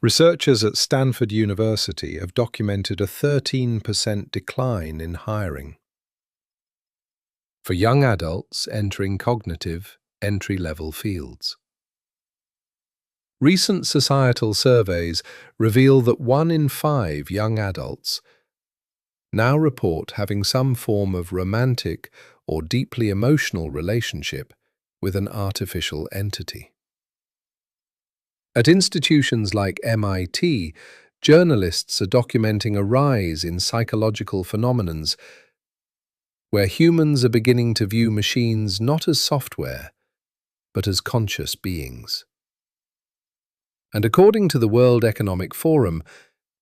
Researchers at Stanford University have documented a 13% decline in hiring for young adults entering cognitive entry-level fields. Recent societal surveys reveal that 1 in 5 young adults now report having some form of romantic or deeply emotional relationship with an artificial entity. At institutions like MIT, journalists are documenting a rise in psychological phenomena where humans are beginning to view machines not as software, but as conscious beings. And according to the World Economic Forum,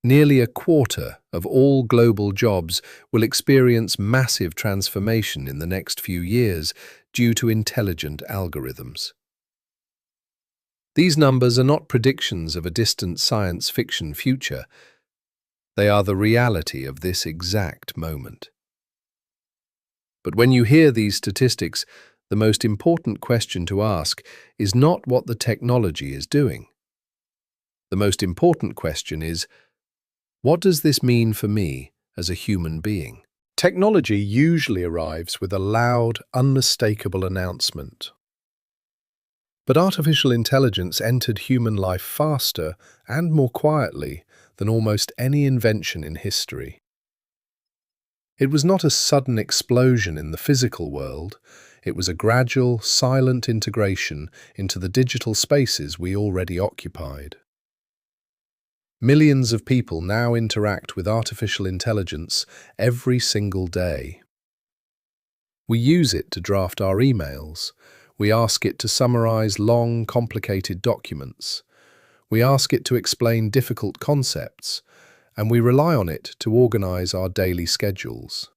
nearly a quarter of all global jobs will experience massive transformation in the next few years due to intelligent algorithms. These numbers are not predictions of a distant science fiction future. They are the reality of this exact moment. But when you hear these statistics, the most important question to ask is not what the technology is doing. The most important question is, what does this mean for me as a human being? Technology usually arrives with a loud, unmistakable announcement. But artificial intelligence entered human life faster and more quietly than almost any invention in history. It was not a sudden explosion in the physical world, it was a gradual, silent integration into the digital spaces we already occupied. Millions of people now interact with artificial intelligence every single day. We use it to draft our emails. We ask it to summarize long, complicated documents. We ask it to explain difficult concepts, and we rely on it to organize our daily schedules.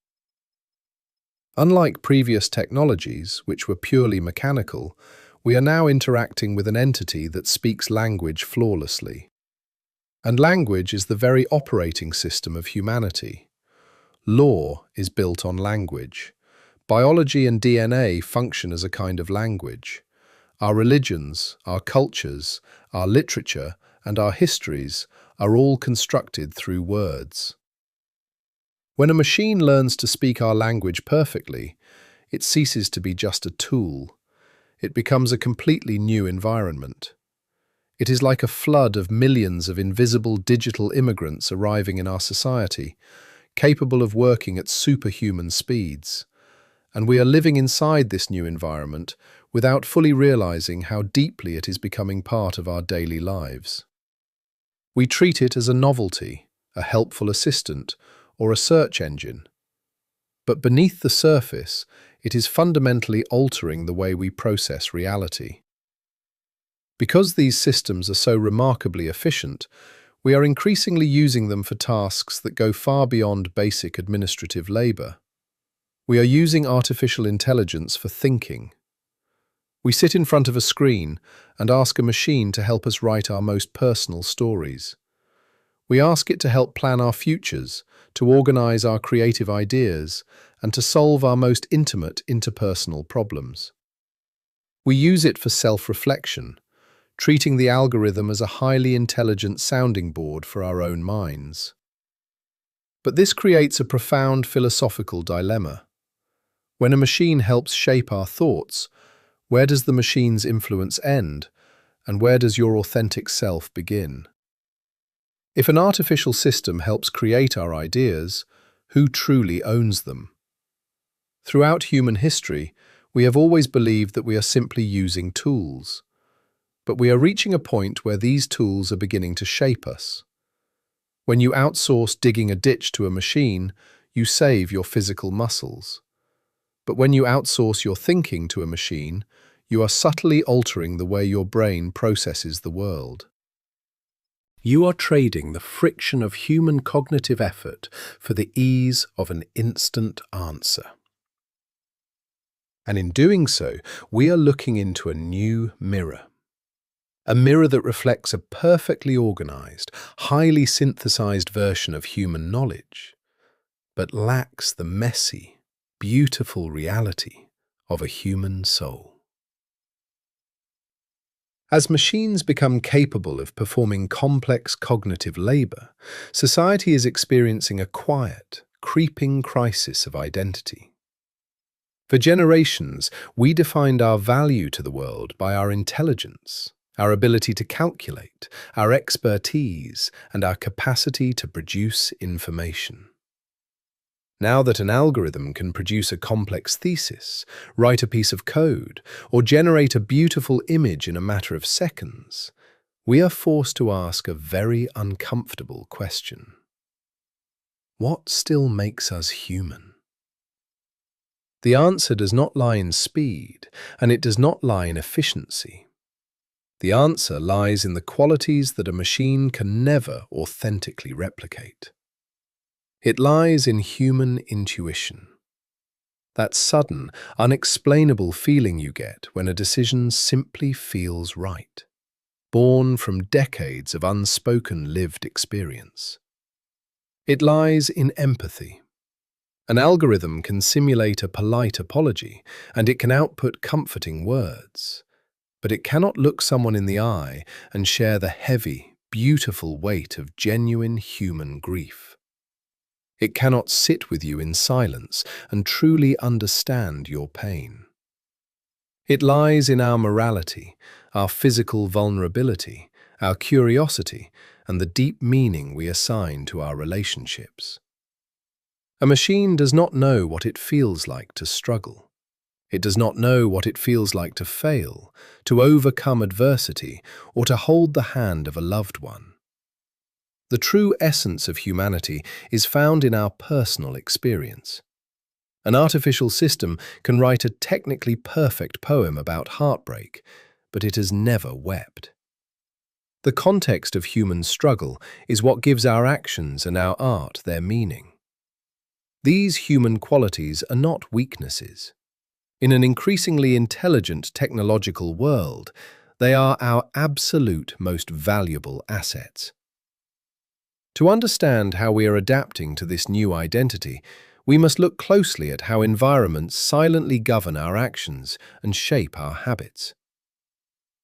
Unlike previous technologies, which were purely mechanical, we are now interacting with an entity that speaks language flawlessly. And language is the very operating system of humanity. Law is built on language. Biology and DNA function as a kind of language. Our religions, our cultures, our literature, and our histories are all constructed through words. When a machine learns to speak our language perfectly, it ceases to be just a tool. It becomes a completely new environment. It is like a flood of millions of invisible digital immigrants arriving in our society, capable of working at superhuman speeds. And we are living inside this new environment without fully realizing how deeply it is becoming part of our daily lives. We treat it as a novelty, a helpful assistant, or a search engine. But beneath the surface, it is fundamentally altering the way we process reality. Because these systems are so remarkably efficient, we are increasingly using them for tasks that go far beyond basic administrative labor. We are using artificial intelligence for thinking. We sit in front of a screen and ask a machine to help us write our most personal stories. We ask it to help plan our futures, to organize our creative ideas, and to solve our most intimate interpersonal problems. We use it for self-reflection, treating the algorithm as a highly intelligent sounding board for our own minds. But this creates a profound philosophical dilemma. When a machine helps shape our thoughts, where does the machine's influence end, and where does your authentic self begin? If an artificial system helps create our ideas, who truly owns them? Throughout human history, we have always believed that we are simply using tools. But we are reaching a point where these tools are beginning to shape us. When you outsource digging a ditch to a machine, you save your physical muscles. But when you outsource your thinking to a machine, you are subtly altering the way your brain processes the world. You are trading the friction of human cognitive effort for the ease of an instant answer. And in doing so, we are looking into a new mirror. A mirror that reflects a perfectly organized, highly synthesized version of human knowledge, but lacks the messy, beautiful reality of a human soul. As machines become capable of performing complex cognitive labor, society is experiencing a quiet, creeping crisis of identity. For generations, we defined our value to the world by our intelligence, our ability to calculate, our expertise, and our capacity to produce information. Now that an algorithm can produce a complex thesis, write a piece of code, or generate a beautiful image in a matter of seconds, we are forced to ask a very uncomfortable question. What still makes us human? The answer does not lie in speed, and it does not lie in efficiency. The answer lies in the qualities that a machine can never authentically replicate. It lies in human intuition. That sudden, unexplainable feeling you get when a decision simply feels right, born from decades of unspoken lived experience. It lies in empathy. An algorithm can simulate a polite apology, and it can output comforting words, but it cannot look someone in the eye and share the heavy, beautiful weight of genuine human grief. It cannot sit with you in silence and truly understand your pain. It lies in our morality, our physical vulnerability, our curiosity, and the deep meaning we assign to our relationships. A machine does not know what it feels like to struggle. It does not know what it feels like to fail, to overcome adversity, or to hold the hand of a loved one. The true essence of humanity is found in our personal experience. An artificial system can write a technically perfect poem about heartbreak, but it has never wept. The context of human struggle is what gives our actions and our art their meaning. These human qualities are not weaknesses. In an increasingly intelligent technological world, they are our absolute most valuable assets. To understand how we are adapting to this new identity, we must look closely at how environments silently govern our actions and shape our habits.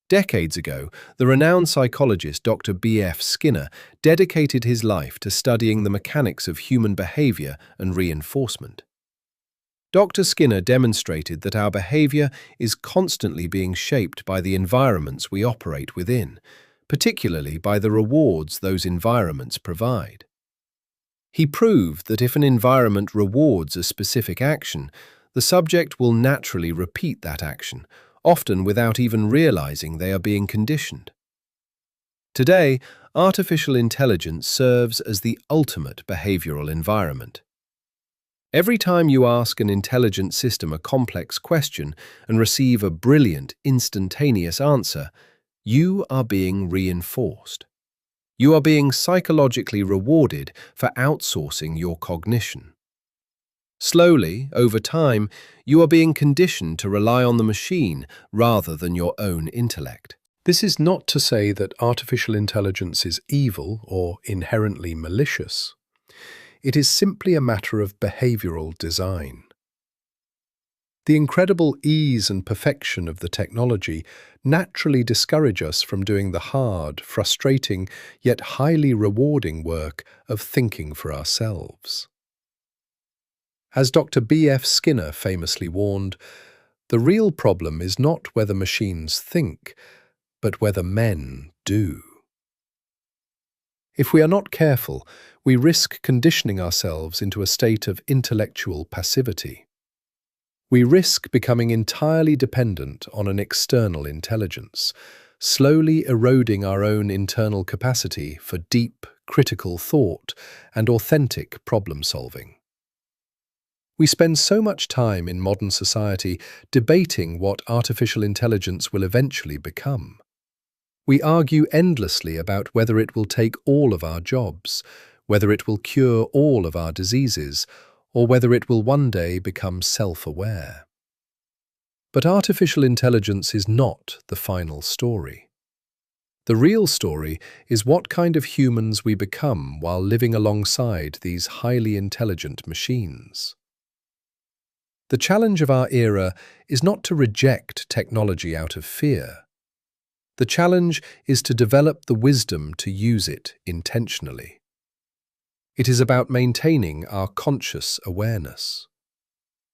Decades ago, the renowned psychologist Dr. B.F. Skinner dedicated his life to studying the mechanics of human behavior and reinforcement. Dr. Skinner demonstrated that our behavior is constantly being shaped by the environments we operate within, particularly by the rewards those environments provide. He proved that if an environment rewards a specific action, the subject will naturally repeat that action, often without even realizing they are being conditioned. Today, artificial intelligence serves as the ultimate behavioral environment. Every time you ask an intelligent system a complex question and receive a brilliant, instantaneous answer, you are being reinforced. You are being psychologically rewarded for outsourcing your cognition. Slowly, over time, you are being conditioned to rely on the machine rather than your own intellect. This is not to say that artificial intelligence is evil or inherently malicious. It is simply a matter of behavioral design. The incredible ease and perfection of the technology naturally discourage us from doing the hard, frustrating, yet highly rewarding work of thinking for ourselves. As Dr. B.F. Skinner famously warned, the real problem is not whether machines think, but whether men do. If we are not careful, we risk conditioning ourselves into a state of intellectual passivity. We risk becoming entirely dependent on an external intelligence, slowly eroding our own internal capacity for deep, critical thought and authentic problem-solving. We spend so much time in modern society debating what artificial intelligence will eventually become. We argue endlessly about whether it will take all of our jobs, whether it will cure all of our diseases, or whether it will one day become self-aware. But artificial intelligence is not the final story. The real story is what kind of humans we become while living alongside these highly intelligent machines. The challenge of our era is not to reject technology out of fear. The challenge is to develop the wisdom to use it intentionally. It is about maintaining our conscious awareness.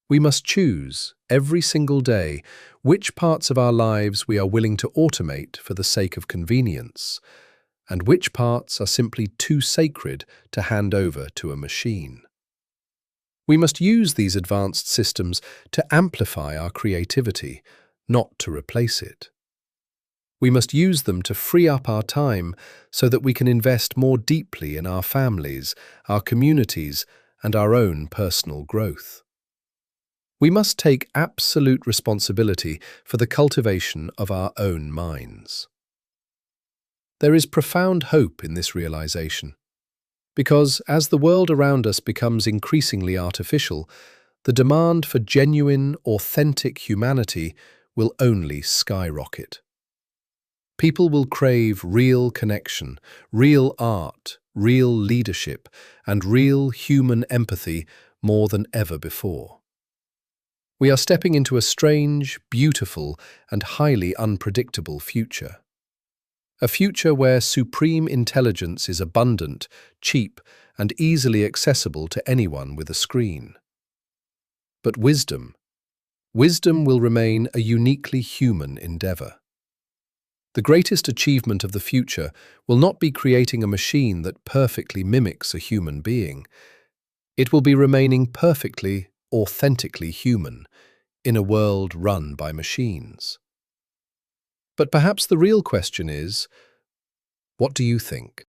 We must choose, every single day, which parts of our lives we are willing to automate for the sake of convenience, and which parts are simply too sacred to hand over to a machine. We must use these advanced systems to amplify our creativity, not to replace it. We must use them to free up our time so that we can invest more deeply in our families, our communities, and our own personal growth. We must take absolute responsibility for the cultivation of our own minds. There is profound hope in this realization, because as the world around us becomes increasingly artificial, the demand for genuine, authentic humanity will only skyrocket. People will crave real connection, real art, real leadership, and real human empathy more than ever before. We are stepping into a strange, beautiful, and highly unpredictable future. A future where supreme intelligence is abundant, cheap, and easily accessible to anyone with a screen. But wisdom will remain a uniquely human endeavor. The greatest achievement of the future will not be creating a machine that perfectly mimics a human being. It will be remaining perfectly, authentically human in a world run by machines. But perhaps the real question is, what do you think?